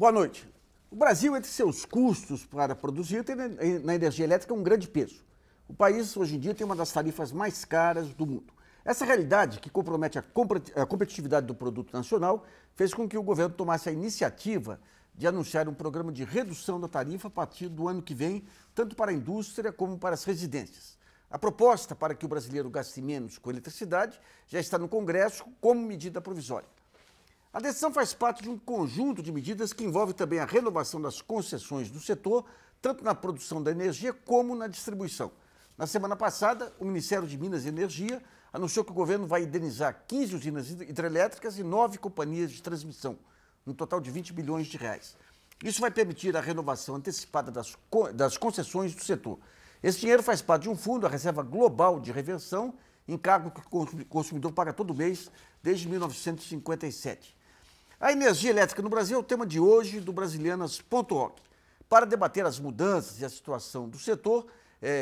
Boa noite. O Brasil, entre seus custos para produzir, tem na energia elétrica um grande peso. O país, hoje em dia, tem uma das tarifas mais caras do mundo. Essa realidade, que compromete a competitividade do produto nacional, fez com que o governo tomasse a iniciativa de anunciar um programa de redução da tarifa a partir do ano que vem, tanto para a indústria como para as residências. A proposta para que o brasileiro gaste menos com eletricidade já está no Congresso como medida provisória. A decisão faz parte de um conjunto de medidas que envolve também a renovação das concessões do setor, tanto na produção da energia como na distribuição. Na semana passada, o Ministério de Minas e Energia anunciou que o governo vai indenizar 15 usinas hidrelétricas e 9 companhias de transmissão, no total de 20 bilhões de reais. Isso vai permitir a renovação antecipada das concessões do setor. Esse dinheiro faz parte de um fundo, a Reserva Global de Reversão, encargo que o consumidor paga todo mês desde 1957. A energia elétrica no Brasil é o tema de hoje do Brasilianas.org. Para debater as mudanças e a situação do setor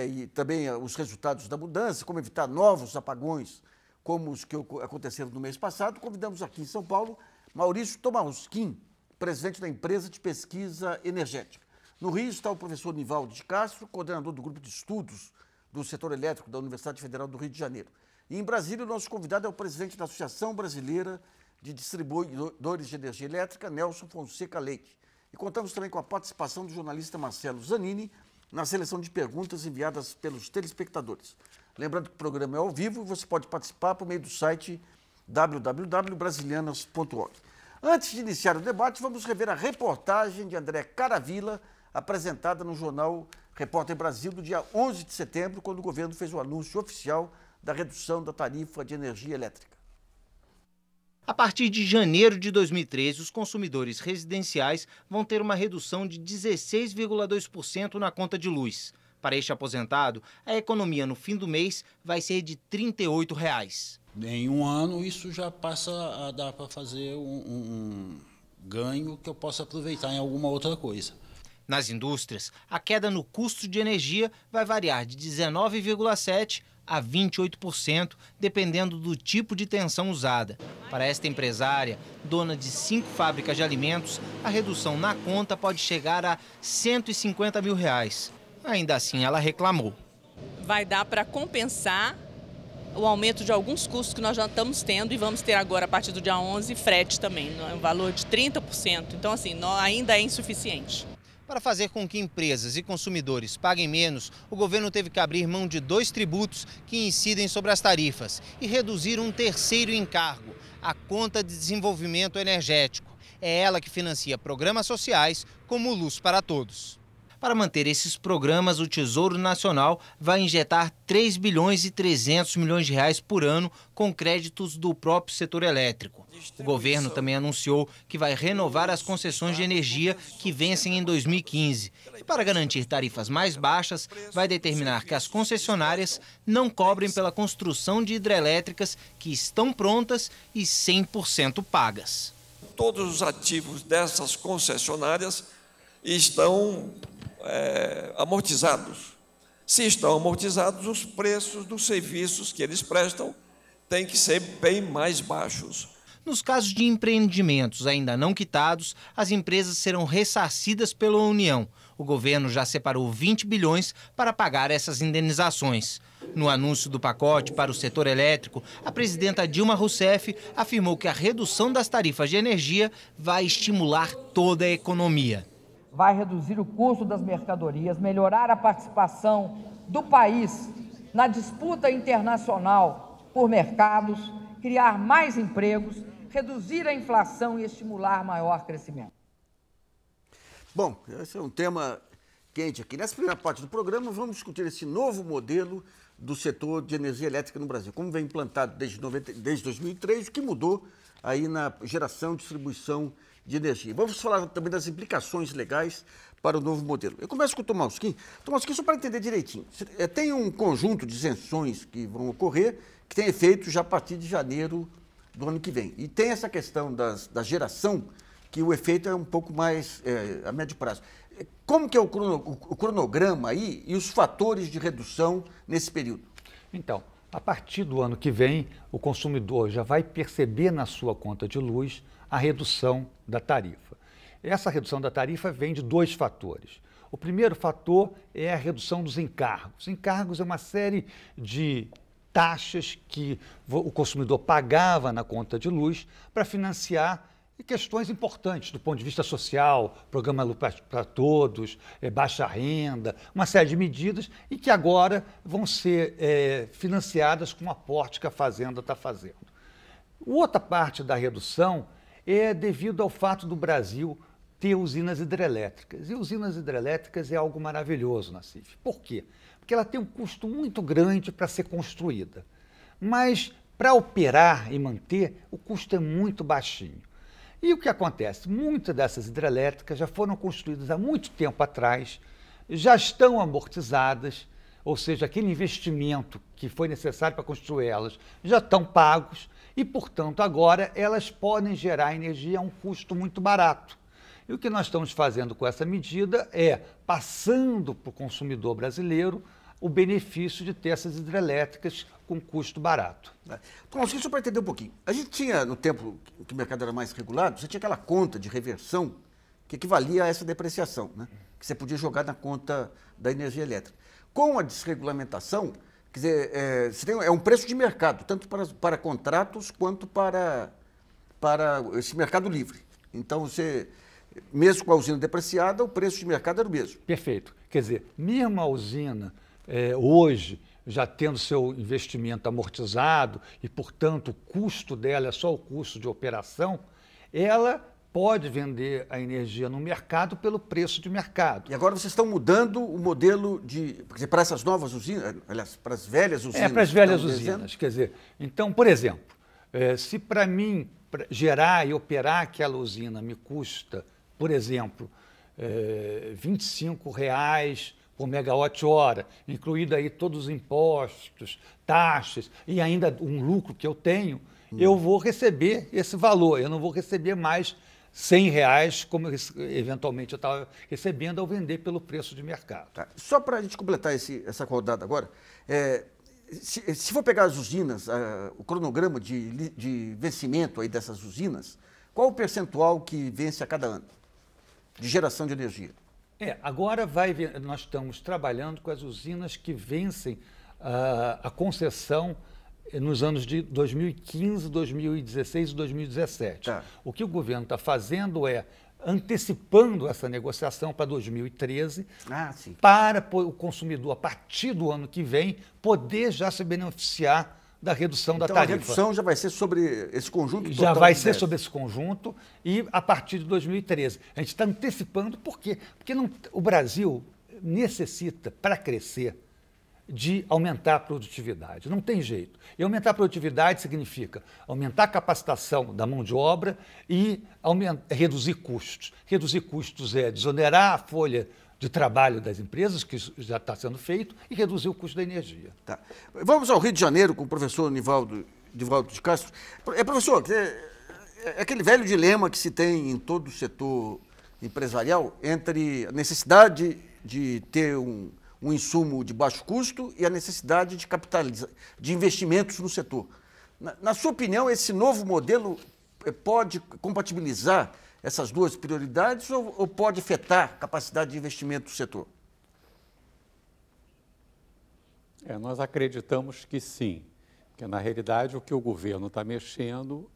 e também os resultados da mudança, como evitar novos apagões como os que aconteceram no mês passado, convidamos aqui em São Paulo Maurício Tomauskin, presidente da empresa de pesquisa energética. No Rio está o professor Nivaldo de Castro, coordenador do grupo de estudos do setor elétrico da Universidade Federal do Rio de Janeiro. E em Brasília, o nosso convidado é o presidente da Associação Brasileira de Distribuidores de Energia Elétrica, Nelson Fonseca Leite. E contamos também com a participação do jornalista Marcelo Zanini na seleção de perguntas enviadas pelos telespectadores. Lembrando que o programa é ao vivo e você pode participar por meio do site www.brasilianas.org. Antes de iniciar o debate, vamos rever a reportagem de André Caravilla, apresentada no jornal Repórter Brasil, do dia 11 de setembro, quando o governo fez o anúncio oficial da redução da tarifa de energia elétrica. A partir de janeiro de 2013, os consumidores residenciais vão ter uma redução de 16,2% na conta de luz. Para este aposentado, a economia no fim do mês vai ser de R$ 38. Em um ano, isso já passa a dar para fazer um ganho que eu possa aproveitar em alguma outra coisa. Nas indústrias, a queda no custo de energia vai variar de 19,7% a 28%, dependendo do tipo de tensão usada. Para esta empresária, dona de 5 fábricas de alimentos, a redução na conta pode chegar a R$ 150 mil. Ainda assim, ela reclamou. Vai dar para compensar o aumento de alguns custos que nós já estamos tendo e vamos ter agora, a partir do dia 11, frete também, um valor de 30%. Então, assim, ainda é insuficiente. Para fazer com que empresas e consumidores paguem menos, o governo teve que abrir mão de 2 tributos que incidem sobre as tarifas e reduzir um terceiro encargo, a Conta de Desenvolvimento Energético. É ela que financia programas sociais como Luz para Todos. Para manter esses programas, o Tesouro Nacional vai injetar 3 bilhões e 300 milhões de reais por ano com créditos do próprio setor elétrico. O governo também anunciou que vai renovar as concessões de energia que vencem em 2015. E para garantir tarifas mais baixas, vai determinar que as concessionárias não cobrem pela construção de hidrelétricas que estão prontas e 100% pagas. Todos os ativos dessas concessionárias estão amortizados. Se estão amortizados, os preços dos serviços que eles prestam têm que ser bem mais baixos. Nos casos de empreendimentos ainda não quitados, as empresas serão ressarcidas pela União. O governo já separou 20 bilhões para pagar essas indenizações. No anúncio do pacote para o setor elétrico, a presidenta Dilma Rousseff afirmou que a redução das tarifas de energia vai estimular toda a economia. Vai reduzir o custo das mercadorias, melhorar a participação do país na disputa internacional por mercados, criar mais empregos, reduzir a inflação e estimular maior crescimento. Bom, esse é um tema quente aqui. Nessa primeira parte do programa, vamos discutir esse novo modelo do setor de energia elétrica no Brasil. Como vem implantado desde 2003, o que mudou aí na geração e distribuição de energia. Vamos falar também das implicações legais para o novo modelo. Eu começo com o Tomauskin. Tomauskin, só para entender direitinho, tem um conjunto de isenções que vão ocorrer, que tem efeito já a partir de janeiro do ano que vem. E tem essa questão da geração, que o efeito é um pouco mais a médio prazo. Como que é o cronograma aí e os fatores de redução nesse período? Então, a partir do ano que vem, o consumidor já vai perceber na sua conta de luz a redução da tarifa. essa redução da tarifa vem de dois fatores. O primeiro fator é a redução dos encargos. Encargos é uma série de taxas que o consumidor pagava na conta de luz para financiar questões importantes do ponto de vista social, programa Luz para Todos, baixa renda, uma série de medidas e que agora vão ser financiadas com o aporte que a Fazenda está fazendo. Outra parte da redução é devido ao fato do Brasil ter usinas hidrelétricas. E usinas hidrelétricas é algo maravilhoso na CIF. Por quê? Porque ela tem um custo muito grande para ser construída. Mas para operar e manter, o custo é muito baixinho. E o que acontece? Muitas dessas hidrelétricas já foram construídas há muito tempo atrás, já estão amortizadas, ou seja, aquele investimento que foi necessário para construir elas já estão pagos e, portanto, agora elas podem gerar energia a um custo muito barato. E o que nós estamos fazendo com essa medida é passando para o consumidor brasileiro o benefício de ter essas hidrelétricas com custo barato. Bom, só para entender um pouquinho. A gente tinha, no tempo que o mercado era mais regulado, você tinha aquela conta de reversão que equivalia a essa depreciação, né? Que você podia jogar na conta da energia elétrica. Com a desregulamentação, quer dizer, você tem, é um preço de mercado, tanto para contratos quanto para esse mercado livre. Então, você, mesmo com a usina depreciada, o preço de mercado era o mesmo. Perfeito. Quer dizer, mesmo a usina, hoje, já tendo seu investimento amortizado e, portanto, o custo dela é só o custo de operação, ela pode vender a energia no mercado pelo preço de mercado. E agora vocês estão mudando o modelo de... Quer dizer, para essas novas usinas, aliás, para as velhas usinas... para as velhas usinas. Quer dizer, então, por exemplo, se para mim gerar e operar aquela usina me custa, por exemplo, R$ 25,00 por megawatt-hora, incluído aí todos os impostos, taxas e ainda um lucro que eu tenho, eu vou receber esse valor, eu não vou receber mais R$ 100, como eventualmente eu estava recebendo ao vender pelo preço de mercado. Tá. Só para a gente completar essa rodada agora, se for pegar as usinas, o cronograma de vencimento aí dessas usinas, qual o percentual que vence a cada ano de geração de energia? Agora nós estamos trabalhando com as usinas que vencem a concessão nos anos de 2015, 2016 e 2017. Tá. O que o governo está fazendo é antecipando essa negociação para 2013, para o consumidor, a partir do ano que vem, poder já se beneficiar da redução da tarifa. A redução já vai ser sobre esse conjunto total? Já vai ser sobre esse conjunto e a partir de 2013. A gente está antecipando, por quê? Porque o Brasil necessita, para crescer, de aumentar a produtividade. Não tem jeito. E aumentar a produtividade significa aumentar a capacitação da mão de obra e reduzir custos. Reduzir custos é desonerar a folha de trabalho das empresas, que já está sendo feito, e reduzir o custo da energia. Tá. Vamos ao Rio de Janeiro com o professor Nivaldo de Castro. Professor, é aquele velho dilema que se tem em todo o setor empresarial entre a necessidade de ter um insumo de baixo custo e a necessidade de investimentos no setor. Na sua opinião, esse novo modelo pode compatibilizar essas duas prioridades ou pode afetar a capacidade de investimento do setor? Nós acreditamos que sim, porque na realidade o que o governo está mexendo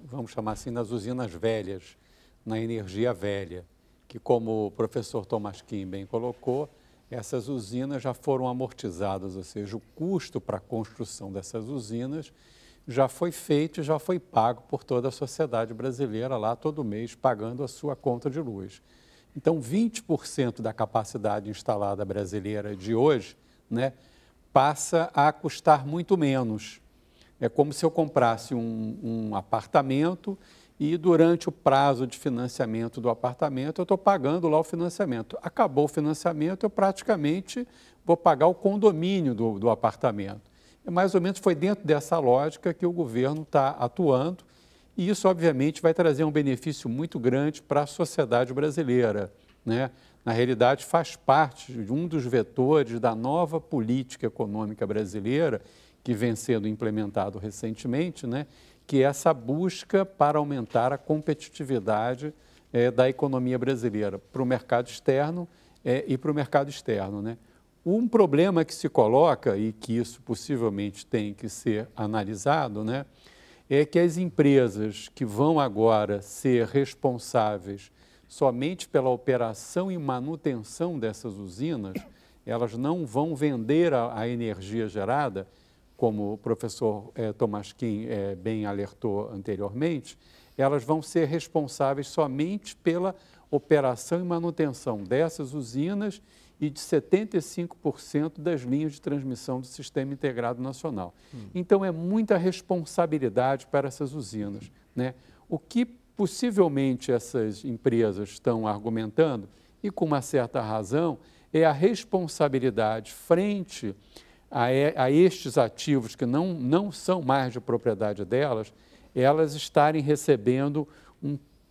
vamos chamar assim, nas usinas velhas, na energia velha, que como o professor Tomás Kim bem colocou, essas usinas já foram amortizadas, ou seja, o custo para a construção dessas usinas já foi feito e já foi pago por toda a sociedade brasileira lá todo mês, pagando a sua conta de luz. Então, 20% da capacidade instalada brasileira de hoje, passa a custar muito menos. É como se eu comprasse um apartamento e durante o prazo de financiamento do apartamento, eu estou pagando lá o financiamento. Acabou o financiamento, eu praticamente vou pagar o condomínio do apartamento. Mais ou menos foi dentro dessa lógica que o governo está atuando e isso, obviamente, vai trazer um benefício muito grande para a sociedade brasileira, Na realidade, faz parte de um dos vetores da nova política econômica brasileira que vem sendo implementado recentemente, que é essa busca para aumentar a competitividade da economia brasileira para o mercado externo e para o mercado externo, né? Um problema que se coloca, e que isso possivelmente tem que ser analisado, né, é que as empresas que vão agora ser responsáveis somente pela operação e manutenção dessas usinas, elas não vão vender a energia gerada, como o professor Tolmasquim bem alertou anteriormente, elas vão ser responsáveis somente pela operação e manutenção dessas usinas e de 75% das linhas de transmissão do Sistema Integrado Nacional. Então, é muita responsabilidade para essas usinas, né? O que possivelmente essas empresas estão argumentando, e com uma certa razão, é a responsabilidade frente a estes ativos que não são mais de propriedade delas, elas estarem recebendo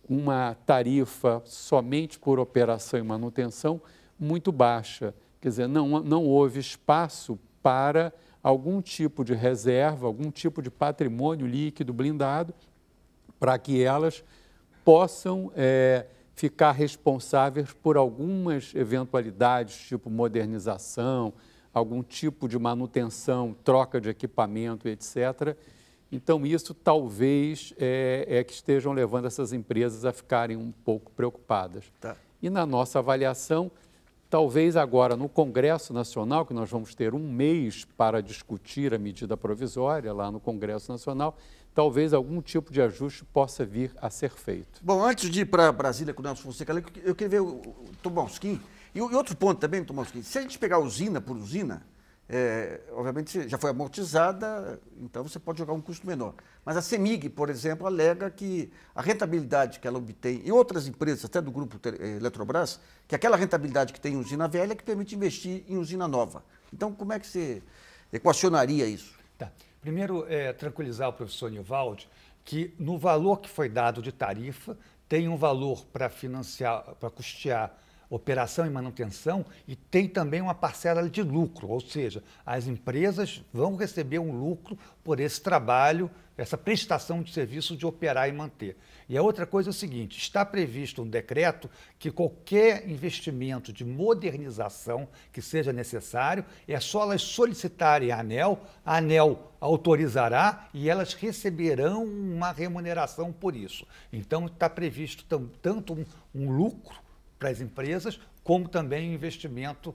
uma tarifa somente por operação e manutenção muito baixa. Quer dizer, não houve espaço para algum tipo de reserva, algum tipo de patrimônio líquido blindado para que elas possam ficar responsáveis por algumas eventualidades, tipo modernização, algum tipo de manutenção, troca de equipamento, etc. Então, isso talvez que estejam levando essas empresas a ficarem um pouco preocupadas. Tá. E na nossa avaliação, talvez agora no Congresso Nacional, que nós vamos ter um mês para discutir a medida provisória lá no Congresso Nacional, talvez algum tipo de ajuste possa vir a ser feito. Bom, antes de ir para Brasília com o Nelson Fonseca, eu queria ver o Tolmasquim. E outro ponto também, Tolmasquim, se a gente pegar usina por usina, obviamente já foi amortizada, então você pode jogar um custo menor. Mas a CEMIG, por exemplo, alega que a rentabilidade que ela obtém, e outras empresas, até do grupo Eletrobras, que aquela rentabilidade que tem em usina velha é que permite investir em usina nova. Então, como é que você equacionaria isso? Tá. Primeiro, tranquilizar o professor Nivaldi que no valor que foi dado de tarifa, tem um valor para financiar, para custear operação e manutenção, e tem também uma parcela de lucro, ou seja, as empresas vão receber um lucro por esse trabalho, essa prestação de serviço de operar e manter. E a outra coisa é o seguinte, está previsto um decreto que qualquer investimento de modernização que seja necessário, é só elas solicitarem a ANEEL autorizará e elas receberão uma remuneração por isso. Então está previsto tanto um lucro para as empresas, como também investimento,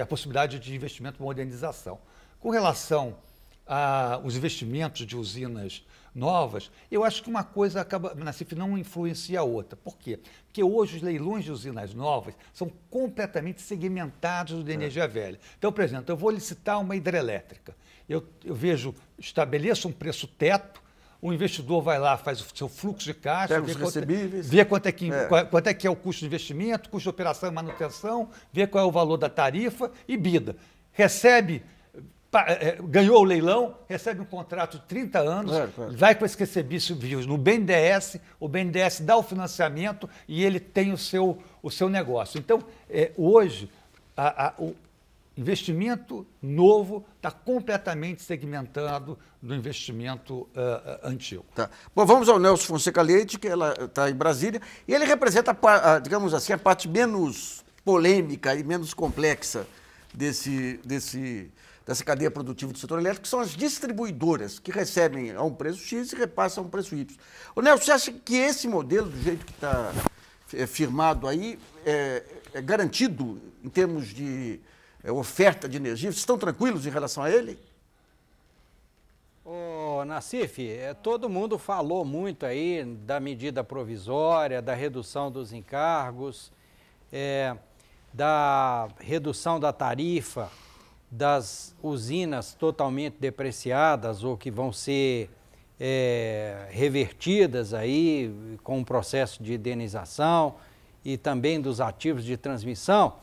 a possibilidade de investimento em modernização. Com relação aos investimentos de usinas novas, eu acho que uma coisa acaba, na CIF não influencia a outra. Por quê? Porque hoje os leilões de usinas novas são completamente segmentados de energia velha. Então, por exemplo, eu vou licitar uma hidrelétrica. Eu estabeleço um preço teto, o investidor vai lá, faz o seu fluxo de caixa, vê quanto é que é o custo de investimento, custo de operação e manutenção, vê qual é o valor da tarifa e bida. Ganhou o leilão, recebe um contrato de 30 anos, vai com esse recebício no BNDES, o BNDES dá o financiamento e ele tem o seu negócio. Então, hoje, o investimento novo está completamente segmentado do investimento antigo. Tá. Bom, vamos ao Nelson Fonseca Leite, que ela está em Brasília, e ele representa, digamos assim, a parte menos polêmica e menos complexa dessa cadeia produtiva do setor elétrico, que são as distribuidoras, que recebem a um preço X e repassam a um preço Y. O Nelson, você acha que esse modelo, do jeito que está firmado aí, é garantido em termos de oferta de energia? Vocês estão tranquilos em relação a ele? Nassif, todo mundo falou muito aí da medida provisória, da redução dos encargos, da redução da tarifa das usinas totalmente depreciadas ou que vão ser revertidas aí com um processo de indenização e também dos ativos de transmissão.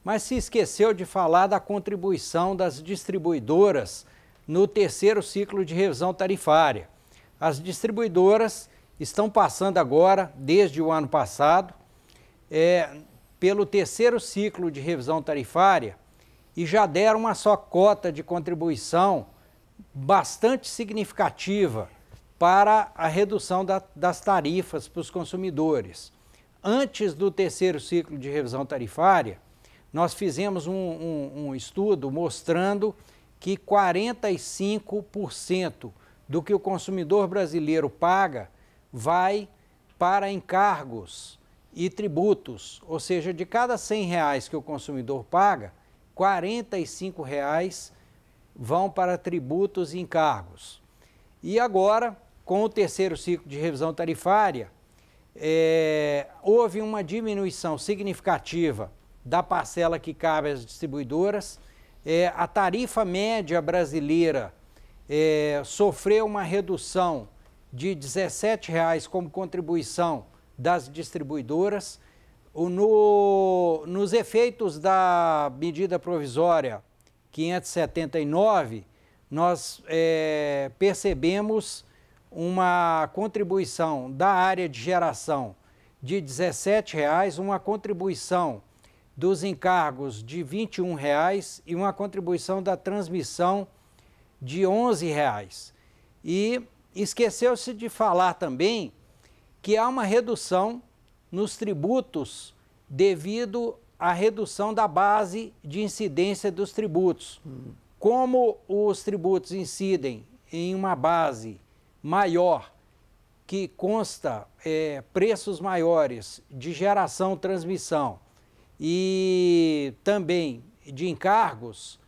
Mas se esqueceu de falar da contribuição das distribuidoras no terceiro ciclo de revisão tarifária. As distribuidoras estão passando agora, desde o ano passado, pelo terceiro ciclo de revisão tarifária e já deram uma só cota de contribuição bastante significativa para a redução das tarifas para os consumidores. antes do terceiro ciclo de revisão tarifária, nós fizemos um estudo mostrando que 45% do que o consumidor brasileiro paga vai para encargos e tributos, ou seja, de cada R$100 que o consumidor paga, R$45 vão para tributos e encargos. E agora, com o terceiro ciclo de revisão tarifária, houve uma diminuição significativa da parcela que cabe às distribuidoras. A tarifa média brasileira sofreu uma redução de R$17 como contribuição das distribuidoras. Nos efeitos da medida provisória 579, nós percebemos uma contribuição da área de geração de R$17, uma contribuição dos encargos de R$21 e uma contribuição da transmissão de R$11. E esqueceu-se de falar também que há uma redução nos tributos devido à redução da base de incidência dos tributos. Como os tributos incidem em uma base maior, que consta preços maiores de geração, transmissão e também de encargos,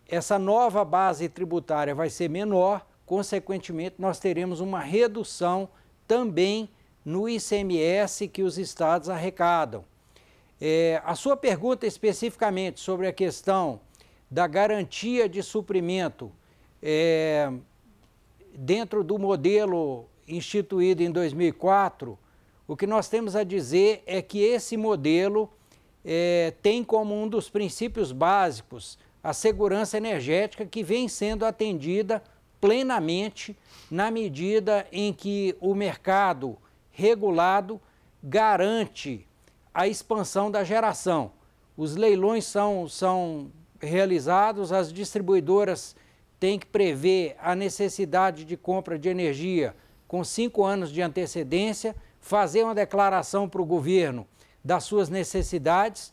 essa nova base tributária vai ser menor, consequentemente nós teremos uma redução também no ICMS que os estados arrecadam. A sua pergunta especificamente sobre a questão da garantia de suprimento dentro do modelo instituído em 2004, o que nós temos a dizer é que esse modelo tem como um dos princípios básicos a segurança energética, que vem sendo atendida plenamente na medida em que o mercado regulado garante a expansão da geração. Os leilões são realizados, as distribuidoras têm que prever a necessidade de compra de energia com 5 anos de antecedência, fazer uma declaração para o governo das suas necessidades,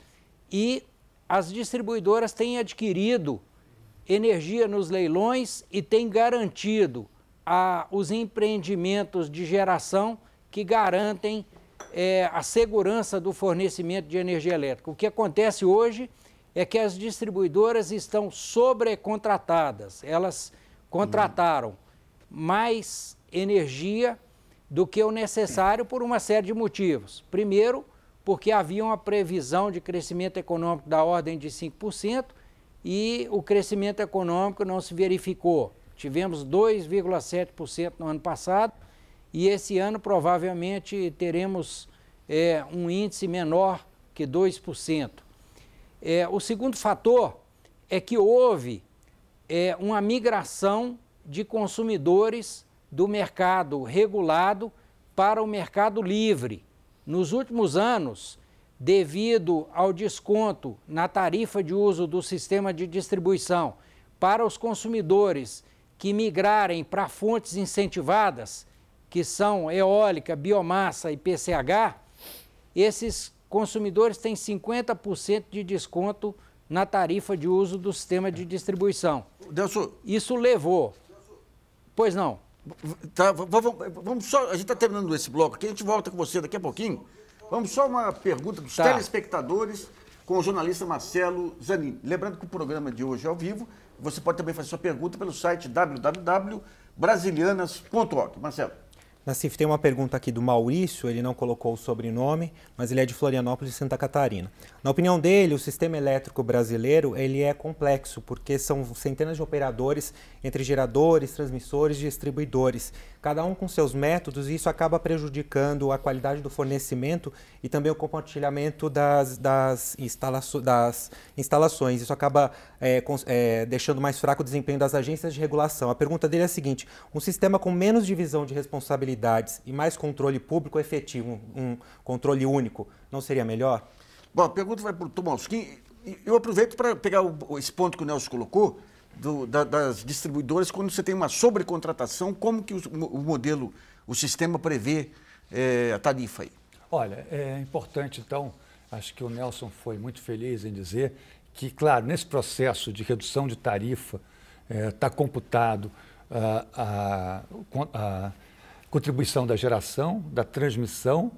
e as distribuidoras têm adquirido energia nos leilões e têm garantido os empreendimentos de geração que garantem a segurança do fornecimento de energia elétrica. O que acontece hoje é que as distribuidoras estão sobrecontratadas. Elas contrataram mais energia do que o necessário por uma série de motivos. Primeiro, porque havia uma previsão de crescimento econômico da ordem de 5% e o crescimento econômico não se verificou. Tivemos 2,7% no ano passado e esse ano provavelmente teremos um índice menor que 2%. O segundo fator é que houve uma migração de consumidores do mercado regulado para o mercado livre. Nos últimos anos, devido ao desconto na tarifa de uso do sistema de distribuição para os consumidores que migrarem para fontes incentivadas, que são eólica, biomassa e PCH, esses consumidores têm 50% de desconto na tarifa de uso do sistema de distribuição. Delcio, isso levou... Pois não. Tá, vamos só, a gente está terminando esse bloco aqui, a gente volta com você daqui a pouquinho. Vamos só uma pergunta dos telespectadores com o jornalista Marcelo Zanini. Lembrando que o programa de hoje é ao vivo, você pode também fazer sua pergunta pelo site www.brasilianas.org. Marcelo. Nassif, tem uma pergunta aqui do Maurício, ele não colocou o sobrenome, mas ele é de Florianópolis, Santa Catarina. Na opinião dele, o sistema elétrico brasileiro ele é complexo, porque são centenas de operadores entre geradores, transmissores e distribuidores, cada um com seus métodos, e isso acaba prejudicando a qualidade do fornecimento e também o compartilhamento das instalações. Isso acaba deixando mais fraco o desempenho das agências de regulação. A pergunta dele é a seguinte: um sistema com menos divisão de responsabilidades e mais controle público efetivo, um controle único, não seria melhor? Bom, a pergunta vai para o Tomalski. Eu aproveito para pegar esse ponto que o Nelson colocou, das distribuidoras, quando você tem uma sobrecontratação, como que o modelo, o sistema prevê a tarifa aí? Olha, é importante, então, acho que o Nelson foi muito feliz em dizer que, claro, nesse processo de redução de tarifa, está computado a contribuição da geração, da transmissão,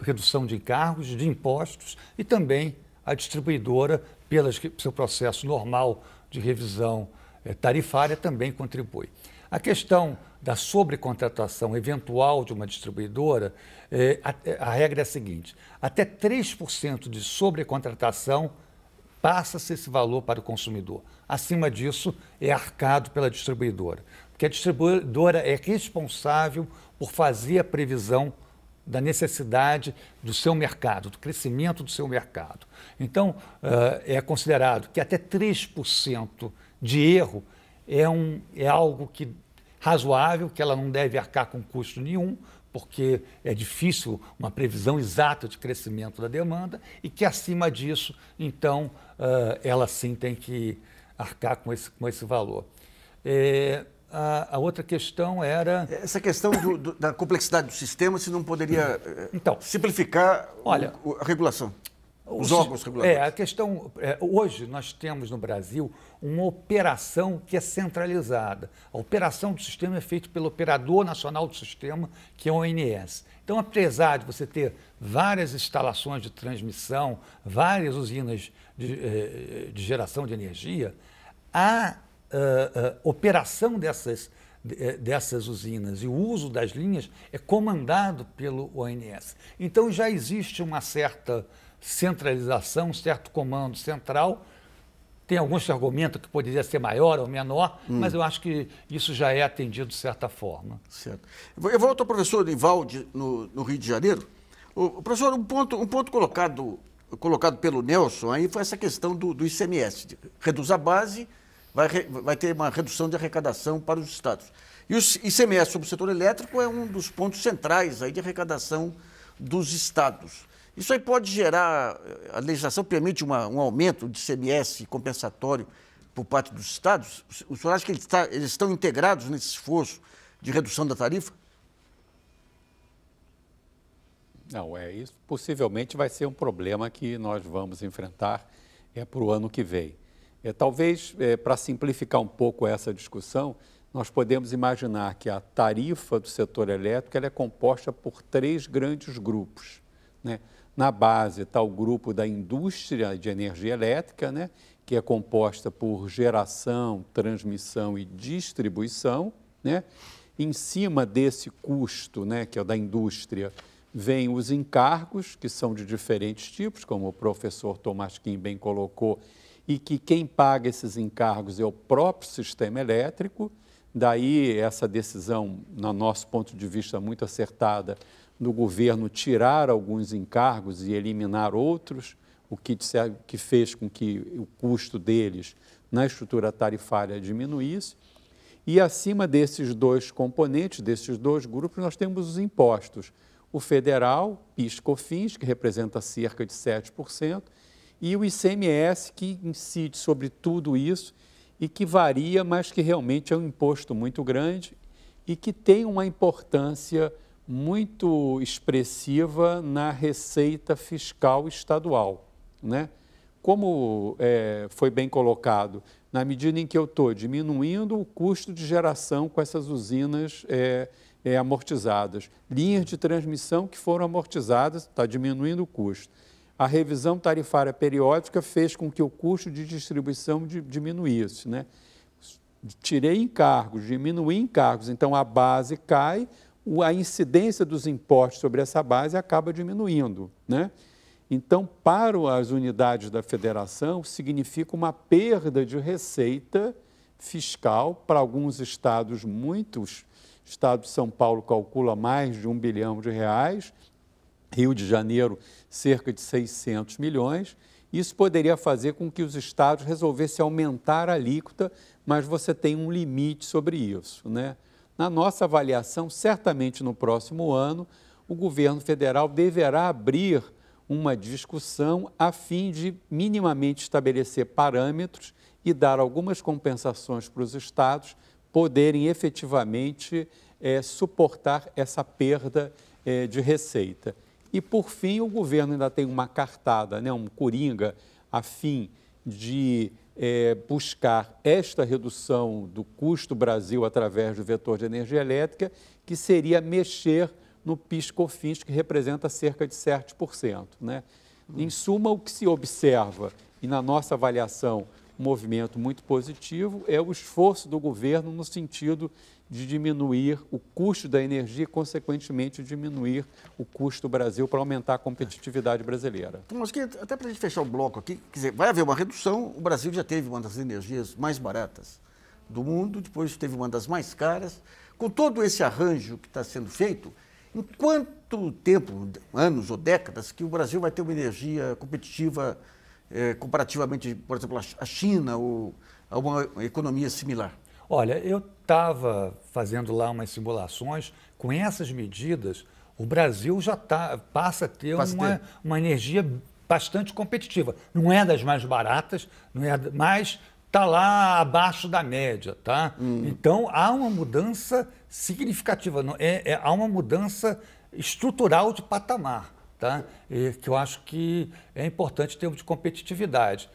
redução de encargos, de impostos e também a distribuidora, pelo seu processo normal de revisão tarifária, também contribui. A questão da sobrecontratação eventual de uma distribuidora, a regra é a seguinte: até 3% de sobrecontratação passa-se esse valor para o consumidor. Acima disso, é arcado pela distribuidora, porque a distribuidora é responsável por fazer a previsão da necessidade do seu mercado, do crescimento do seu mercado. Então, é considerado que até 3% de erro é algo razoável, que ela não deve arcar com custo nenhum, porque é difícil uma previsão exata de crescimento da demanda, e que acima disso, então, ela sim tem que arcar com esse valor. A outra questão era... Essa questão da complexidade do sistema, se não poderia simplificar a regulação, os órgãos reguladores. A questão... hoje nós temos no Brasil uma operação que é centralizada. A operação do sistema é feita pelo Operador Nacional do Sistema, que é o ONS. Então, apesar de você ter várias instalações de transmissão, várias usinas de geração de energia, a operação dessas usinas e o uso das linhas é comandado pelo ONS. Então já existe uma certa centralização, um certo comando central. Tem alguns que argumentam que poderia ser maior ou menor, mas eu acho que isso já é atendido de certa forma. Certo. Eu volto ao professor Ivaldi, no Rio de Janeiro. Professor, um ponto colocado pelo Nelson aí foi essa questão do ICMS. Reduz a base, vai ter uma redução de arrecadação para os estados. E o ICMS sobre o setor elétrico é um dos pontos centrais aí de arrecadação dos estados. Isso aí pode gerar, a legislação permite um aumento de ICMS compensatório por parte dos estados? O senhor acha que eles estão integrados nesse esforço de redução da tarifa? Não, isso possivelmente vai ser um problema que nós vamos enfrentar para o ano que vem. Talvez, para simplificar um pouco essa discussão, nós podemos imaginar que a tarifa do setor elétrico ela é composta por 3 grandes grupos, né? Na base está o grupo da indústria de energia elétrica, né? Que é composta por geração, transmissão e distribuição, né? Em cima desse custo, né, que é o da indústria, vem os encargos, que são de diferentes tipos, como o professor Tomás Kim bem colocou, e que quem paga esses encargos é o próprio sistema elétrico. Daí essa decisão, no nosso ponto de vista, muito acertada, do governo tirar alguns encargos e eliminar outros, o que fez com que o custo deles na estrutura tarifária diminuísse. E acima desses 2 componentes, desses 2 grupos, nós temos os impostos. O federal, PIS/COFINS, que representa cerca de 7%, e o ICMS, que incide sobre tudo isso e que varia, mas que realmente é um imposto muito grande e que tem uma importância muito expressiva na receita fiscal estadual, né? Como foi bem colocado, na medida em que eu estou diminuindo o custo de geração com essas usinas amortizadas, linhas de transmissão que foram amortizadas, está diminuindo o custo. A revisão tarifária periódica fez com que o custo de distribuição diminuísse, né? Tirei encargos, diminuí encargos, então a base cai, a incidência dos impostos sobre essa base acaba diminuindo, né? Então, para as unidades da federação, significa uma perda de receita fiscal para alguns estados, muitos. O estado de São Paulo calcula mais de R$1 bilhão, Rio de Janeiro, cerca de 600 milhões. Isso poderia fazer com que os estados resolvessem aumentar a alíquota, mas você tem um limite sobre isso, né? Na nossa avaliação, certamente no próximo ano, o governo federal deverá abrir uma discussão a fim de minimamente estabelecer parâmetros e dar algumas compensações para os estados poderem efetivamente suportar essa perda de receita. E, por fim, o governo ainda tem uma cartada, né, um coringa, a fim de buscar esta redução do custo Brasil através do vetor de energia elétrica, que seria mexer no PIS/COFINS, que representa cerca de 7%. Né? Em suma, o que se observa, e na nossa avaliação, um movimento muito positivo, é o esforço do governo no sentido de diminuir o custo da energia e, consequentemente, diminuir o custo do Brasil para aumentar a competitividade brasileira. Mas até para a gente fechar o bloco aqui, quer dizer, vai haver uma redução, o Brasil já teve uma das energias mais baratas do mundo, depois teve uma das mais caras. Com todo esse arranjo que está sendo feito, em quanto tempo, anos ou décadas, que o Brasil vai ter uma energia competitiva comparativamente, por exemplo, à China ou a uma economia similar? Olha, eu estava fazendo lá umas simulações, com essas medidas, o Brasil já passa a ter uma energia bastante competitiva. Não é das mais baratas, mas está lá abaixo da média, tá? Então, há uma mudança significativa, há uma mudança estrutural de patamar, tá? Que eu acho que é importante em termos de competitividade.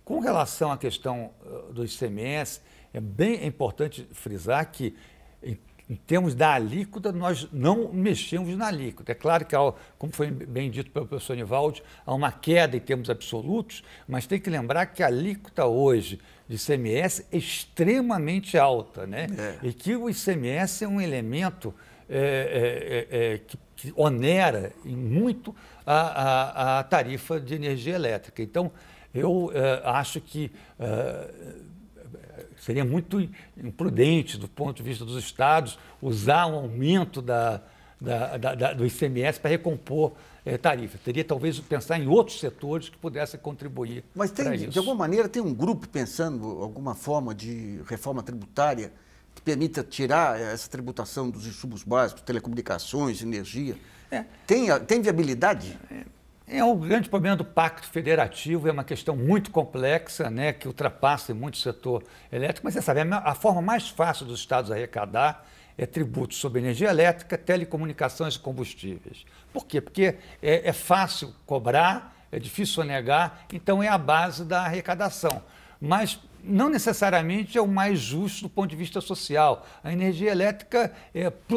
Com relação à questão do ICMS, é bem importante frisar que, em termos da alíquota, nós não mexemos na alíquota. É claro que, como foi bem dito pelo professor Nivaldi, há uma queda em termos absolutos, mas tem que lembrar que a alíquota hoje de ICMS é extremamente alta, né? E que o ICMS é um elemento que onera muito a tarifa de energia elétrica. Então, eu acho que seria muito imprudente, do ponto de vista dos estados, usar um aumento do ICMS para recompor tarifa. Teria, talvez, pensar em outros setores que pudessem contribuir. Mas tem, de alguma maneira, tem um grupo pensando alguma forma de reforma tributária que permita tirar essa tributação dos insumos básicos, telecomunicações, energia? Tem viabilidade? O grande problema do Pacto Federativo é uma questão muito complexa, né, que ultrapassa muito o setor elétrico, mas você sabe, a forma mais fácil dos estados arrecadar é tributos sobre energia elétrica, telecomunicações e combustíveis. Por quê? Porque é fácil cobrar, é difícil sonegar, então é a base da arrecadação. Mas não necessariamente é o mais justo do ponto de vista social. A energia elétrica,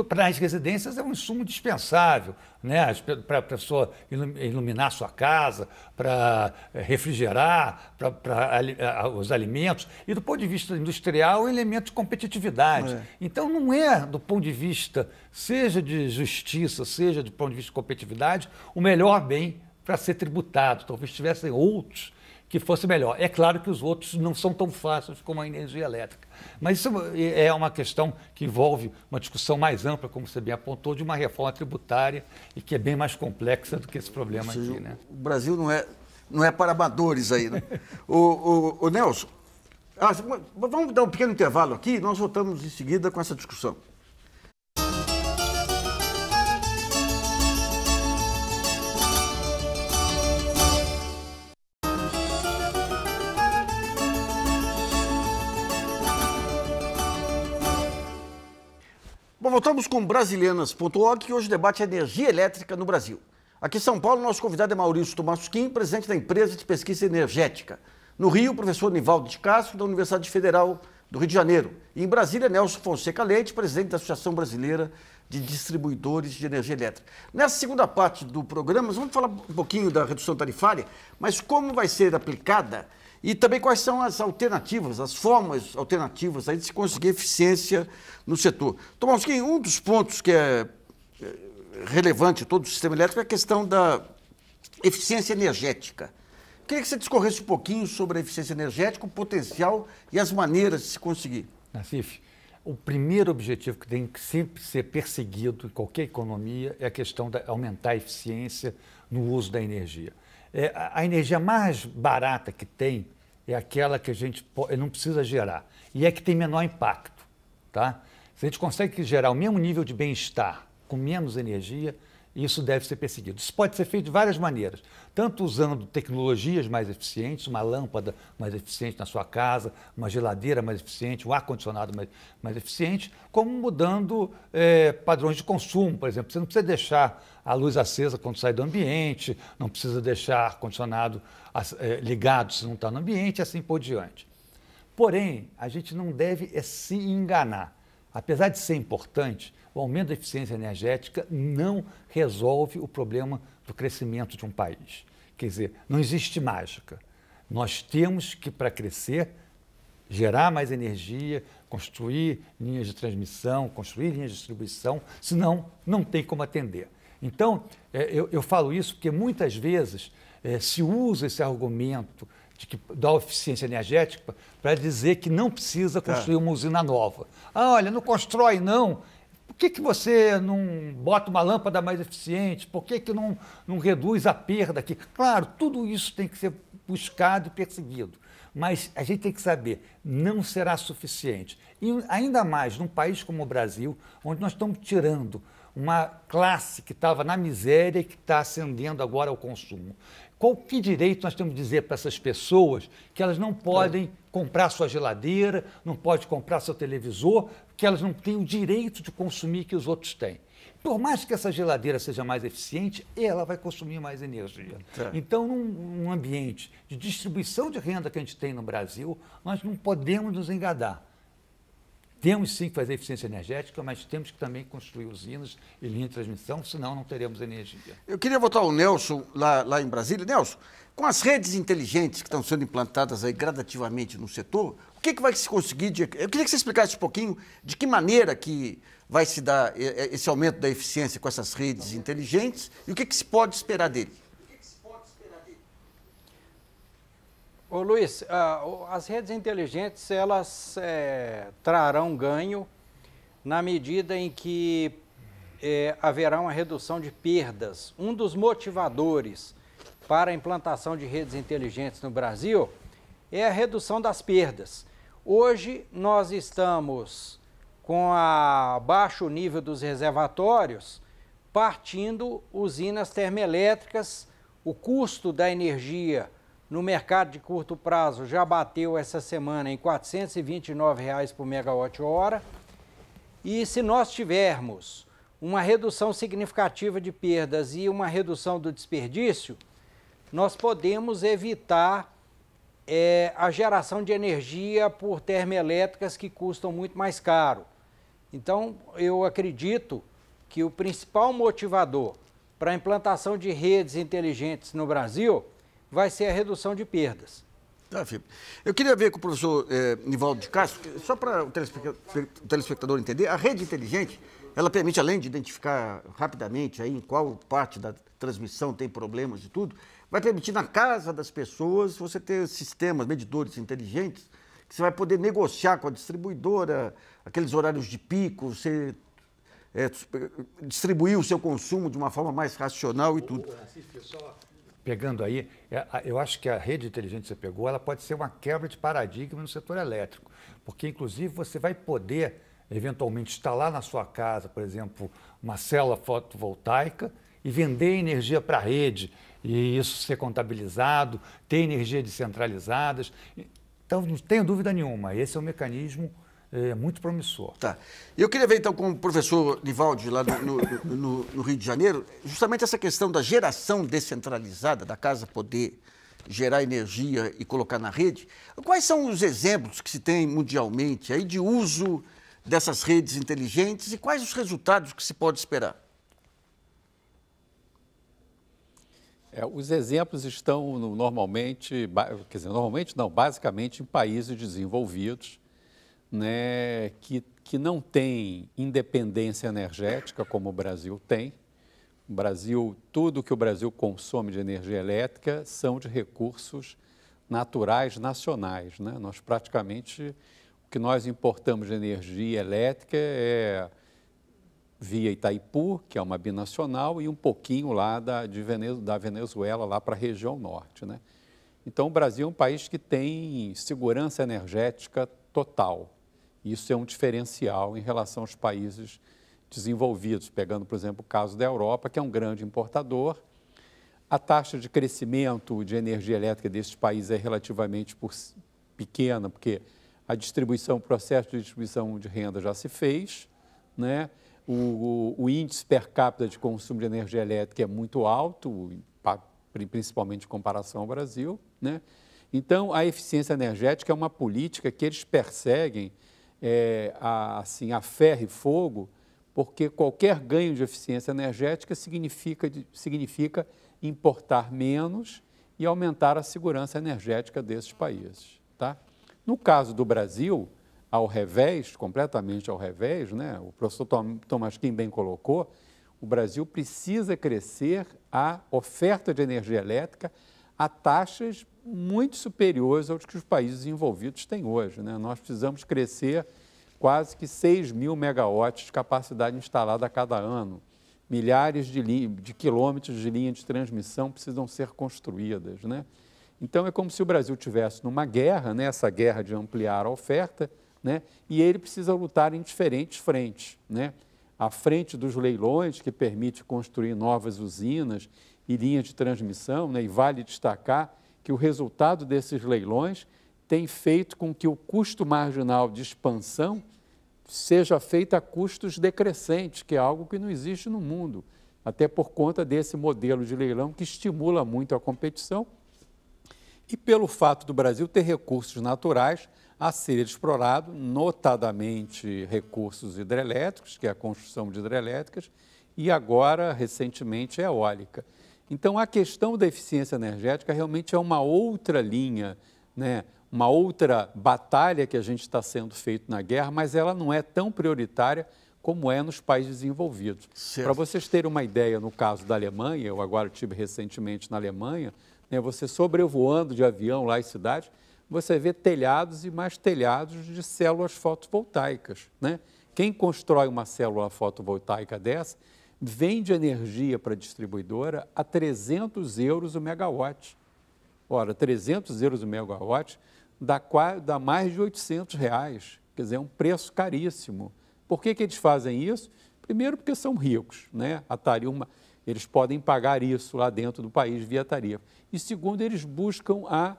para as residências, é um insumo dispensável, né? Para a pessoa iluminar sua casa, para refrigerar, para os alimentos. E do ponto de vista industrial, é um elemento de competitividade. Então, não é, do ponto de vista, seja de justiça, seja do ponto de vista de competitividade, o melhor bem para ser tributado. Talvez tivessem outros que fosse melhor. É claro que os outros não são tão fáceis como a energia elétrica. Mas isso é uma questão que envolve uma discussão mais ampla, como você bem apontou, de uma reforma tributária e que é bem mais complexa do que esse problema aqui, né? O Brasil não é para amadores aí, né? o Nelson, vamos dar um pequeno intervalo aqui e nós voltamos em seguida com essa discussão. Bom, voltamos com Brasilianas.org, que hoje debate a energia elétrica no Brasil. Aqui em São Paulo, nosso convidado é Maurício Tomasquim, presidente da empresa de pesquisa energética. No Rio, o professor Nivaldo de Castro, da Universidade Federal do Rio de Janeiro. E em Brasília, Nelson Fonseca Leite, presidente da Associação Brasileira de Distribuidores de Energia Elétrica. Nessa segunda parte do programa, nós vamos falar um pouquinho da redução tarifária, mas como vai ser aplicada e também quais são as alternativas, as formas alternativas aí de se conseguir eficiência no setor. Tomasquim, um dos pontos que é relevante em todo o sistema elétrico é a questão da eficiência energética. Queria que você discorresse um pouquinho sobre a eficiência energética, o potencial e as maneiras de se conseguir. Nassif, o primeiro objetivo que tem que sempre ser perseguido em qualquer economia é a questão de aumentar a eficiência no uso da energia. A energia mais barata que tem é aquela que a gente não precisa gerar e é que tem menor impacto, tá? Se a gente consegue gerar o mesmo nível de bem-estar com menos energia, e isso deve ser perseguido. Isso pode ser feito de várias maneiras, tanto usando tecnologias mais eficientes, uma lâmpada mais eficiente na sua casa, uma geladeira mais eficiente, um ar-condicionado mais eficiente, como mudando padrões de consumo, por exemplo. Você não precisa deixar a luz acesa quando sai do ambiente, não precisa deixar ar-condicionado ligado se não está no ambiente, e assim por diante. Porém, a gente não deve se enganar. Apesar de ser importante, o aumento da eficiência energética não resolve o problema do crescimento de um país. Quer dizer, não existe mágica. Nós temos que, para crescer, gerar mais energia, construir linhas de transmissão, construir linhas de distribuição, senão não tem como atender. Então, eu falo isso porque muitas vezes se usa esse argumento da eficiência energética para dizer que não precisa construir uma usina nova. Ah, olha, não constrói não. Por que você não bota uma lâmpada mais eficiente? Por que não reduz a perda aqui? Claro, tudo isso tem que ser buscado e perseguido. Mas a gente tem que saber, não será suficiente. E ainda mais num país como o Brasil, onde nós estamos tirando uma classe que estava na miséria e que está ascendendo agora ao consumo. Que direito nós temos de dizer para essas pessoas que elas não podem comprar sua geladeira, não podem comprar seu televisor, que elas não têm o direito de consumir que os outros têm? Por mais que essa geladeira seja mais eficiente, ela vai consumir mais energia. Então, num ambiente de distribuição de renda que a gente tem no Brasil, nós não podemos nos enganar. Temos sim que fazer eficiência energética, mas temos que também construir usinas e linha de transmissão, senão não teremos energia. Eu queria voltar ao Nelson, lá em Brasília. Nelson, com as redes inteligentes que estão sendo implantadas aí gradativamente no setor, o que vai se conseguir? Eu queria que você explicasse um pouquinho de que maneira que vai se dar esse aumento da eficiência com essas redes inteligentes e o que se pode esperar dele. Ô Luiz, as redes inteligentes, elas trarão ganho na medida em que haverá uma redução de perdas. Um dos motivadores para a implantação de redes inteligentes no Brasil é a redução das perdas. Hoje, nós estamos com baixo nível dos reservatórios, partindo usinas termoelétricas. O custo da energia no mercado de curto prazo já bateu essa semana em R$ 429 por megawatt-hora. E se nós tivermos uma redução significativa de perdas e uma redução do desperdício, nós podemos evitar a geração de energia por termoelétricas que custam muito mais caro. Então, eu acredito que o principal motivador para a implantação de redes inteligentes no Brasil vai ser a redução de perdas. Felipe. Eu queria ver com o professor Nivaldo de Castro, só para o telespectador entender, a rede inteligente, ela permite, além de identificar rapidamente aí em qual parte da transmissão tem problemas e tudo, vai permitir na casa das pessoas você ter sistemas, medidores inteligentes, que você vai poder negociar com a distribuidora, aqueles horários de pico, você distribuir o seu consumo de uma forma mais racional e tudo. Pegando aí, eu acho que a rede inteligente que você pegou, ela pode ser uma quebra de paradigma no setor elétrico, porque, inclusive, você vai poder, eventualmente, instalar na sua casa, por exemplo, uma célula fotovoltaica e vender energia para a rede, e isso ser contabilizado, ter energia descentralizadas. Então, não tenho dúvida nenhuma, esse é um mecanismo muito promissor. Tá. Eu queria ver, então, com o professor Nivaldo, lá no Rio de Janeiro, justamente essa questão da geração descentralizada, da casa poder gerar energia e colocar na rede. Quais são os exemplos que se tem mundialmente aí de uso dessas redes inteligentes e quais os resultados que se pode esperar? Os exemplos estão normalmente, quer dizer, normalmente não, basicamente em países desenvolvidos, né, que não tem independência energética como o Brasil tem. O Brasil, tudo que o Brasil consome de energia elétrica são de recursos naturais nacionais, né? Nós praticamente, o que nós importamos de energia elétrica é via Itaipu, que é uma binacional, e um pouquinho lá da Venezuela, lá para a região norte, né? Então, o Brasil é um país que tem segurança energética total. Isso é um diferencial em relação aos países desenvolvidos, pegando, por exemplo, o caso da Europa, que é um grande importador. A taxa de crescimento de energia elétrica desses países é relativamente pequena, porque a distribuição, o processo de distribuição de renda já se fez, né? O índice per capita de consumo de energia elétrica é muito alto, principalmente em comparação ao Brasil, né? Então, a eficiência energética é uma política que eles perseguem assim, a ferro e fogo, porque qualquer ganho de eficiência energética significa importar menos e aumentar a segurança energética desses países, tá? No caso do Brasil, ao revés, completamente ao revés, né? O professor Thomas Kim bem colocou, o Brasil precisa crescer a oferta de energia elétrica a taxas muito superiores aos que os países desenvolvidos têm hoje, né? Nós precisamos crescer quase que 6.000 megawatts de capacidade instalada a cada ano. Milhares de quilômetros de linha de transmissão precisam ser construídas, né? Então, é como se o Brasil estivesse numa guerra, né? Essa guerra de ampliar a oferta, né? E ele precisa lutar em diferentes frentes, né? A frente dos leilões, que permite construir novas usinas e linhas de transmissão, né? E vale destacar que o resultado desses leilões tem feito com que o custo marginal de expansão seja feito a custos decrescentes, que é algo que não existe no mundo, até por conta desse modelo de leilão que estimula muito a competição e pelo fato do Brasil ter recursos naturais a serem explorados, notadamente recursos hidrelétricos, que é a construção de hidrelétricas, e agora, recentemente, eólica. Então, a questão da eficiência energética realmente é uma outra linha, né? Uma outra batalha que a gente está sendo feito na guerra, mas ela não é tão prioritária como é nos países desenvolvidos. Para vocês terem uma ideia, no caso da Alemanha, eu agora estive recentemente na Alemanha, né, você sobrevoando de avião lá em cidades, você vê telhados e mais telhados de células fotovoltaicas, né? Quem constrói uma célula fotovoltaica dessa vende energia para a distribuidora a 300 euros o megawatt. Ora, 300 euros o megawatt dá mais de R$800, quer dizer, é um preço caríssimo. Por que eles fazem isso? Primeiro, porque são ricos, né? Eles podem pagar isso lá dentro do país via tarifa. E segundo, eles buscam a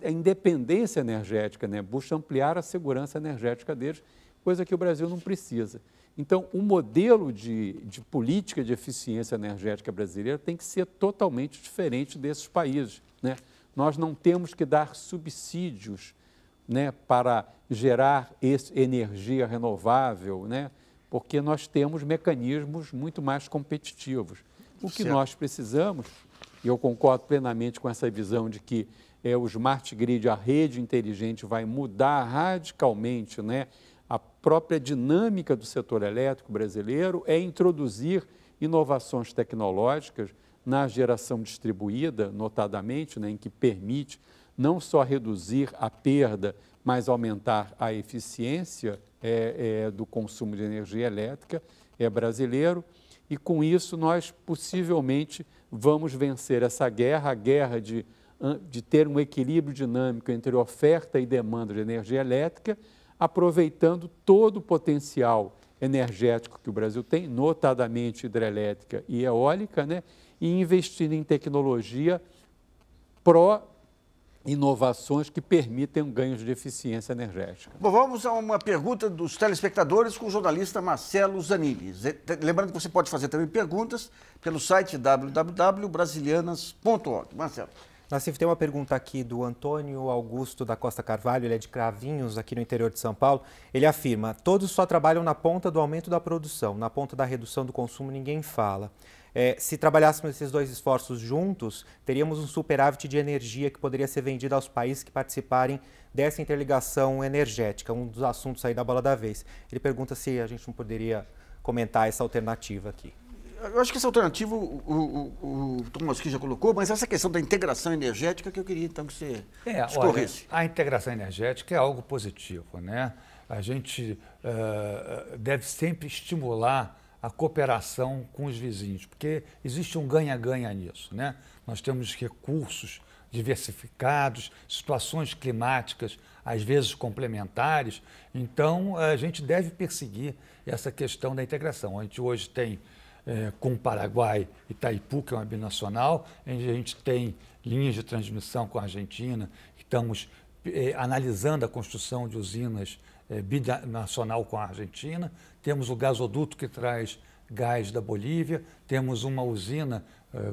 independência energética, né? Buscam ampliar a segurança energética deles, coisa que o Brasil não precisa. Então, o modelo de política de eficiência energética brasileira tem que ser totalmente diferente desses países, né? Nós não temos que dar subsídios, né, para gerar energia renovável, né, porque nós temos mecanismos muito mais competitivos. O que nós precisamos, e eu concordo plenamente com essa visão de que o Smart Grid, a rede inteligente, vai mudar radicalmente, né, a própria dinâmica do setor elétrico brasileiro, é introduzir inovações tecnológicas na geração distribuída, notadamente, né, em que permite não só reduzir a perda, mas aumentar a eficiência do consumo de energia elétrica brasileiro. E com isso nós possivelmente vamos vencer essa guerra, a guerra de ter um equilíbrio dinâmico entre oferta e demanda de energia elétrica, aproveitando todo o potencial energético que o Brasil tem, notadamente hidrelétrica e eólica, né? E investindo em tecnologia inovações que permitem ganhos de eficiência energética. Bom, vamos a uma pergunta dos telespectadores com o jornalista Marcelo Zanini. Lembrando que você pode fazer também perguntas pelo site www.brasilianas.org. Marcelo. Nassif, tem uma pergunta aqui do Antônio Augusto da Costa Carvalho, ele é de Cravinhos, aqui no interior de São Paulo. Ele afirma: todos só trabalham na ponta do aumento da produção, na ponta da redução do consumo ninguém fala. Se trabalhássemos esses dois esforços juntos, teríamos um superávit de energia que poderia ser vendido aos países que participarem dessa interligação energética, um dos assuntos aí da bola da vez. Ele pergunta se a gente não poderia comentar essa alternativa aqui. Eu acho que essa alternativa o Thomas aqui já colocou, mas essa questão da integração energética que eu queria então que você discorresse. Olha, a integração energética é algo positivo, né? A gente deve sempre estimular a cooperação com os vizinhos, porque existe um ganha-ganha nisso, né? Nós temos recursos diversificados, situações climáticas às vezes complementares. Então, a gente deve perseguir essa questão da integração. A gente hoje tem, com o Paraguai, Itaipu, que é uma binacional, a gente tem linhas de transmissão com a Argentina, estamos analisando a construção de usinas binacional com a Argentina, temos o gasoduto que traz gás da Bolívia, temos uma usina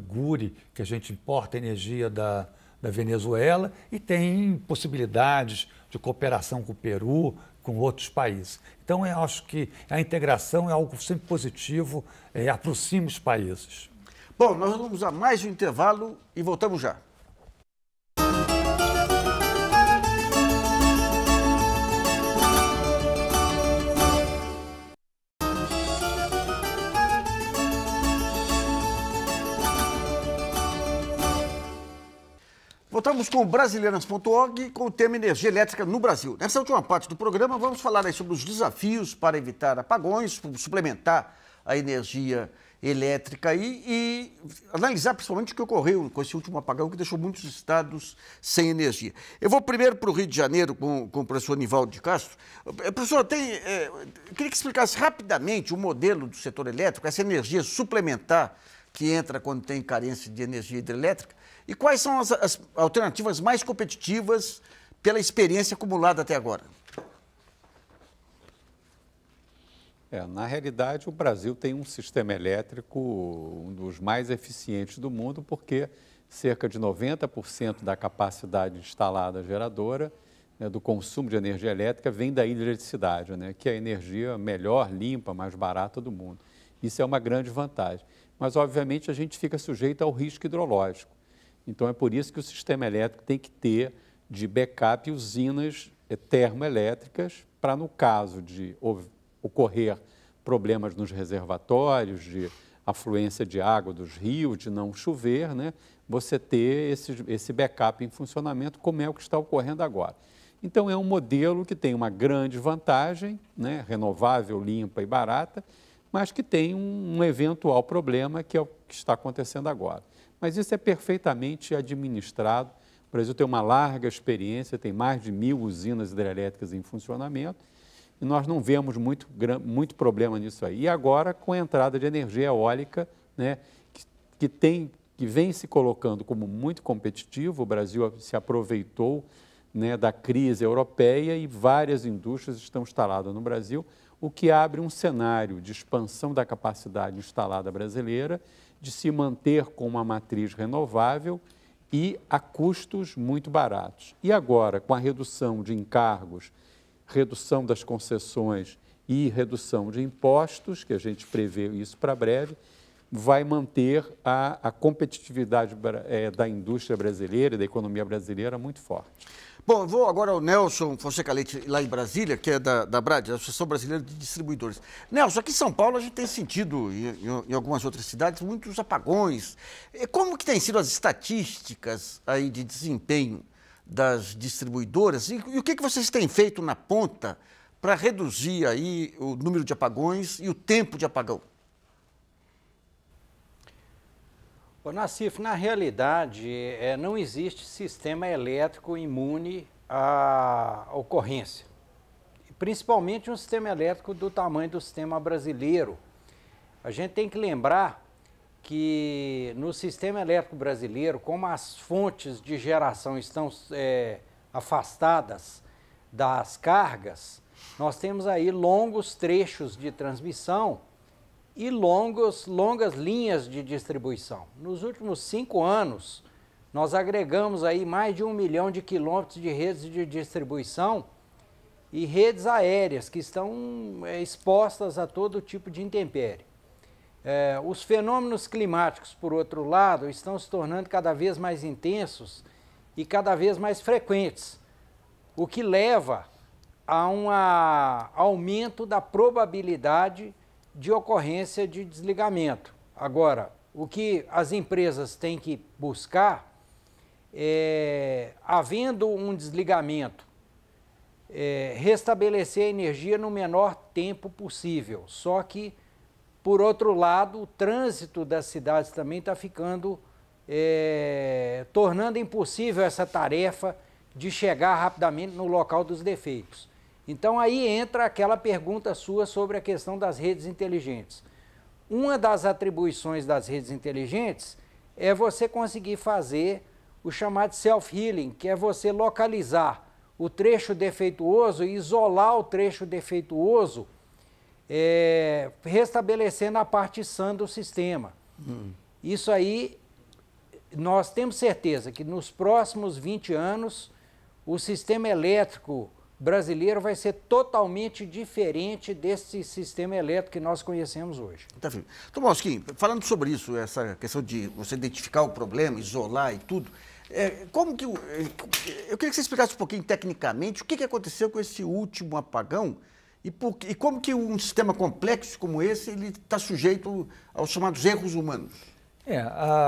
Guri, que a gente importa energia da Venezuela, e tem possibilidades de cooperação com o Peru, com outros países. Então, eu acho que a integração é algo sempre positivo, aproxima os países. Bom, nós vamos a mais um intervalo e voltamos já. Voltamos com o Brasileiras.org com o tema energia elétrica no Brasil. Nessa última parte do programa, vamos falar aí sobre os desafios para evitar apagões, suplementar a energia elétrica e analisar principalmente o que ocorreu com esse último apagão que deixou muitos estados sem energia. Eu vou primeiro para o Rio de Janeiro com o professor Nivaldo de Castro. Professor, eu queria que explicasse rapidamente o modelo do setor elétrico, essa energia suplementar que entra quando tem carência de energia hidrelétrica, e quais são as alternativas mais competitivas pela experiência acumulada até agora? Na realidade, o Brasil tem um sistema elétrico, um dos mais eficientes do mundo, porque cerca de 90% da capacidade instalada geradora, do consumo de energia elétrica, vem da hidroeletricidade, que é a energia melhor, limpa, mais barata do mundo. Isso é uma grande vantagem. Mas, obviamente, a gente fica sujeito ao risco hidrológico. Então, é por isso que o sistema elétrico tem que ter de backup usinas termoelétricas para, no caso de ocorrer problemas nos reservatórios, de afluência de água dos rios, de não chover, você ter esse backup em funcionamento, como é o que está ocorrendo agora. Então, é um modelo que tem uma grande vantagem, renovável, limpa e barata, mas que tem um eventual problema, que é o que está acontecendo agora. Mas isso é perfeitamente administrado. O Brasil tem uma larga experiência, tem mais de 1.000 usinas hidrelétricas em funcionamento, e nós não vemos muito problema nisso aí. E agora, com a entrada de energia eólica, que vem se colocando como muito competitivo, o Brasil se aproveitou da crise europeia e várias indústrias estão instaladas no Brasil, o que abre um cenário de expansão da capacidade instalada brasileira, de se manter com uma matriz renovável e a custos muito baratos. E agora, com a redução de encargos, redução das concessões e redução de impostos, que a gente prevê isso para breve, vai manter a competitividade da indústria brasileira e da economia brasileira muito forte. Bom, eu vou agora ao Nelson Fonseca Leite, lá em Brasília, que é da BRAD, a Associação Brasileira de Distribuidores. Nelson, aqui em São Paulo a gente tem sentido, em algumas outras cidades, muitos apagões. Como que têm sido as estatísticas aí de desempenho das distribuidoras? E o que vocês têm feito na ponta para reduzir aí o número de apagões e o tempo de apagão? Nassif, na realidade, não existe sistema elétrico imune à ocorrência. Principalmente um sistema elétrico do tamanho do sistema brasileiro. A gente tem que lembrar que no sistema elétrico brasileiro, como as fontes de geração estão afastadas das cargas, nós temos aí longos trechos de transmissão e longas linhas de distribuição. Nos últimos 5 anos, nós agregamos aí mais de 1 milhão de quilômetros de redes de distribuição e redes aéreas que estão expostas a todo tipo de intempérie. Os fenômenos climáticos, por outro lado, estão se tornando cada vez mais intensos e cada vez mais frequentes, o que leva a um aumento da probabilidade de ocorrência de desligamento. Agora, o que as empresas têm que buscar é, havendo um desligamento, restabelecer a energia no menor tempo possível. Só que, por outro lado, o trânsito das cidades também está ficando tornando impossível essa tarefa de chegar rapidamente no local dos defeitos. Então aí entra aquela pergunta sua sobre a questão das redes inteligentes. Uma das atribuições das redes inteligentes é você conseguir fazer o chamado self-healing, que é você localizar o trecho defeituoso e isolar o trecho defeituoso, restabelecendo a parte sã do sistema. Isso aí, nós temos certeza que nos próximos 20 anos, o sistema elétrico brasileiro vai ser totalmente diferente desse sistema elétrico que nós conhecemos hoje. Tá, filho. Tobolsky, falando sobre isso, essa questão de você identificar o problema, isolar e tudo, como que eu queria que você explicasse um pouquinho tecnicamente o que aconteceu com esse último apagão e como que um sistema complexo como esse ele está sujeito aos chamados erros humanos.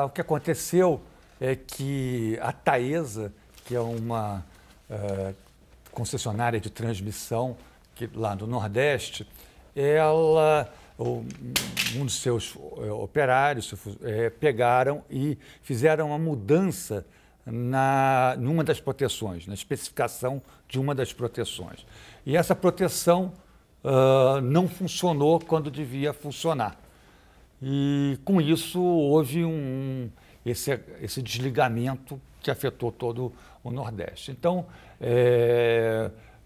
O que aconteceu é que a Taesa, que é uma concessionária de transmissão lá no Nordeste, um dos seus operários pegaram e fizeram uma mudança numa das proteções, na especificação de uma das proteções. E essa proteção não funcionou quando devia funcionar. E com isso houve esse desligamento que afetou todo o Nordeste. Então,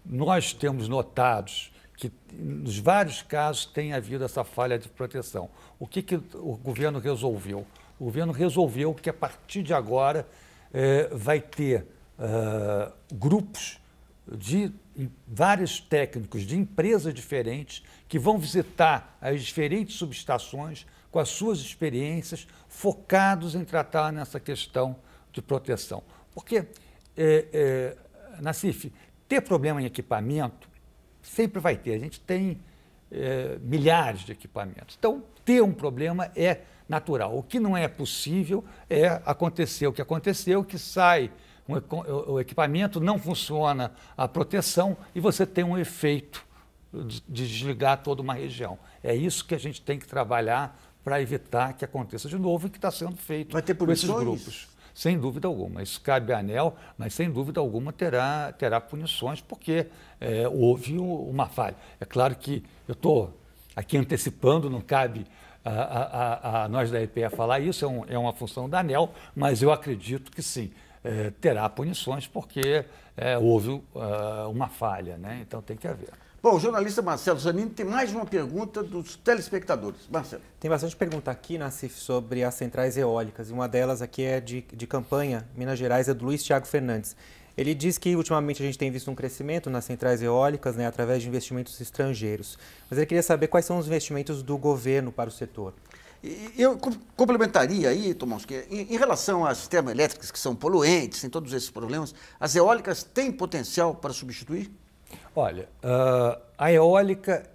nós temos notado que nos vários casos tem havido essa falha de proteção. O que o governo resolveu? O governo resolveu que a partir de agora vai ter grupos de vários técnicos de empresas diferentes que vão visitar as diferentes subestações com as suas experiências, focados em tratar nessa questão de proteção. Porque, Nassif, ter problema em equipamento sempre vai ter. A gente tem milhares de equipamentos. Então, ter um problema é natural. O que não é possível é acontecer o que aconteceu, que sai o equipamento, não funciona a proteção e você tem um efeito de desligar toda uma região. É isso que a gente tem que trabalhar para evitar que aconteça de novo e que está sendo feito por esses grupos. Sem dúvida alguma. Isso cabe à ANEEL, mas sem dúvida alguma terá punições, porque houve uma falha. É claro que eu estou aqui antecipando, não cabe a nós da EPE falar isso, é uma função da ANEEL, mas eu acredito que sim, terá punições, porque houve uma falha, né? Então tem que haver. Bom, o jornalista Marcelo Zanini tem mais uma pergunta dos telespectadores. Marcelo. Tem bastante pergunta aqui, Nassif, sobre as centrais eólicas. E uma delas aqui é de campanha, Minas Gerais, é do Luiz Thiago Fernandes. Ele diz que ultimamente a gente tem visto um crescimento nas centrais eólicas, né, através de investimentos estrangeiros. Mas ele queria saber quais são os investimentos do governo para o setor. Eu complementaria aí, Tomás, que em relação às termoelétricas que são poluentes, tem todos esses problemas, as eólicas têm potencial para substituir? Olha, a eólica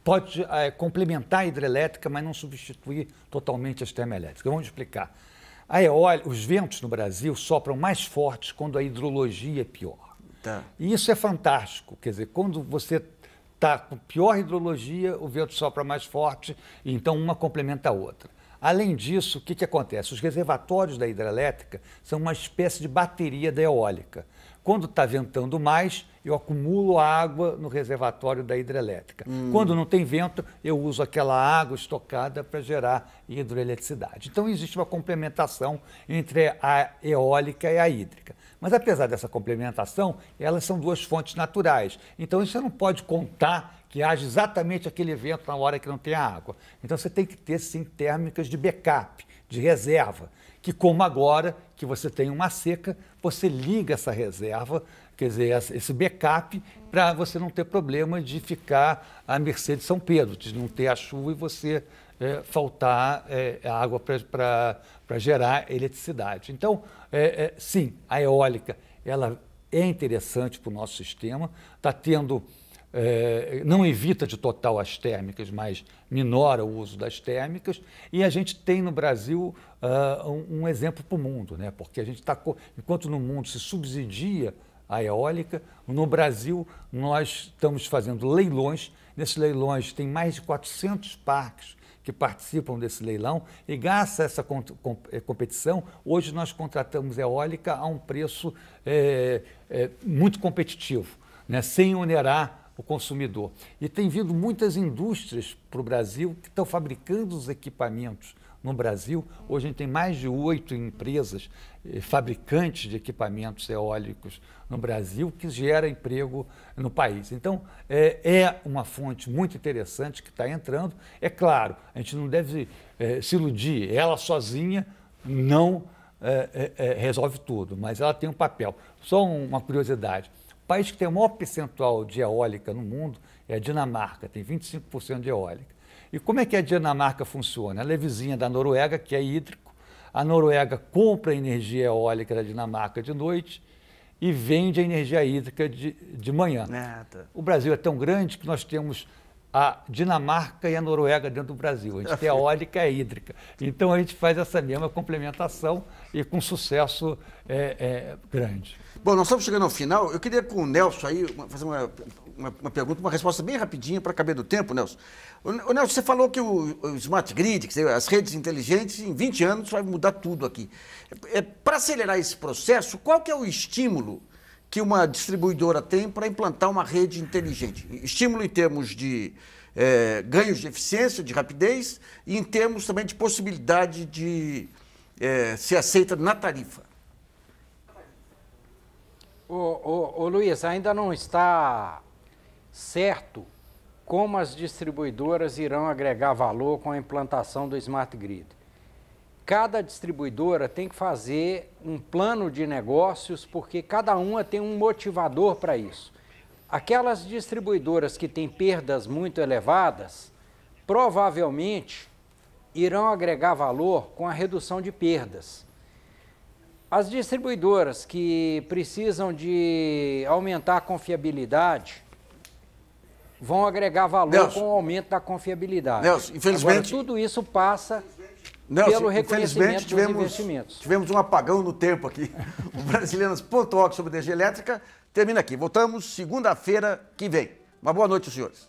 pode complementar a hidrelétrica, mas não substituir totalmente as termoelétricas. Vamos explicar. Os ventos no Brasil sopram mais fortes quando a hidrologia é pior. Tá. E isso é fantástico. Quer dizer, quando você está com pior hidrologia, o vento sopra mais forte, e então uma complementa a outra. Além disso, o que acontece? Os reservatórios da hidrelétrica são uma espécie de bateria da eólica. Quando está ventando mais, eu acumulo água no reservatório da hidrelétrica. Quando não tem vento, eu uso aquela água estocada para gerar hidroeletricidade. Então, existe uma complementação entre a eólica e a hídrica. Mas, apesar dessa complementação, elas são duas fontes naturais. Então, você não pode contar que haja exatamente aquele vento na hora que não tem água. Então, você tem que ter, sim, térmicas de backup, de reserva, que como agora que você tem uma seca, você liga essa reserva, quer dizer, esse backup, para você não ter problema de ficar à mercê de São Pedro, de não ter a chuva e você faltar água para gerar eletricidade. Então, sim, a eólica ela é interessante para o nosso sistema, está tendo... não evita de total as térmicas, mas minora o uso das térmicas, e a gente tem no Brasil um exemplo para o mundo, né? Porque a gente está, enquanto no mundo se subsidia a eólica, no Brasil nós estamos fazendo leilões. Nesses leilões tem mais de 400 parques que participam desse leilão e graças a essa competição, hoje nós contratamos eólica a um preço muito competitivo, né, sem onerar o consumidor. E tem vindo muitas indústrias para o Brasil que estão fabricando os equipamentos no Brasil. Hoje a gente tem mais de 8 empresas fabricantes de equipamentos eólicos no Brasil que gera emprego no país. Então, é uma fonte muito interessante que está entrando. É claro, a gente não deve se iludir, ela sozinha não resolve tudo, mas ela tem um papel. Só uma curiosidade, o país que tem o maior percentual de eólica no mundo é a Dinamarca, tem 25% de eólica. E como é que a Dinamarca funciona? Ela é vizinha da Noruega, que é hídrico. A Noruega compra a energia eólica da Dinamarca de noite e vende a energia hídrica de manhã. O Brasil é tão grande que nós temos a Dinamarca e a Noruega dentro do Brasil. A gente tem a eólica e a hídrica. Então a gente faz essa mesma complementação e com sucesso grande. Bom, nós estamos chegando ao final. Eu queria com o Nelson aí fazer uma pergunta, uma resposta bem rapidinha para caber do tempo, Nelson. O Nelson, você falou que o Smart Grid, quer dizer, as redes inteligentes, em 20 anos vai mudar tudo aqui. Para acelerar esse processo, qual que é o estímulo que uma distribuidora tem para implantar uma rede inteligente? Estímulo em termos de ganhos de eficiência, de rapidez e em termos também de possibilidade de ser aceita na tarifa. Ô Luiz, ainda não está certo como as distribuidoras irão agregar valor com a implantação do Smart Grid. Cada distribuidora tem que fazer um plano de negócios, porque cada uma tem um motivador para isso. Aquelas distribuidoras que têm perdas muito elevadas, provavelmente irão agregar valor com a redução de perdas. As distribuidoras que precisam de aumentar a confiabilidade vão agregar valor, Nelson, com o aumento da confiabilidade. Nelson, infelizmente... Agora, tudo isso passa, Nelson, pelo reconhecimento dos investimentos. Tivemos um apagão no tempo aqui. O Brasilianas.org sobre energia elétrica termina aqui. Voltamos segunda-feira que vem. Uma boa noite, senhores.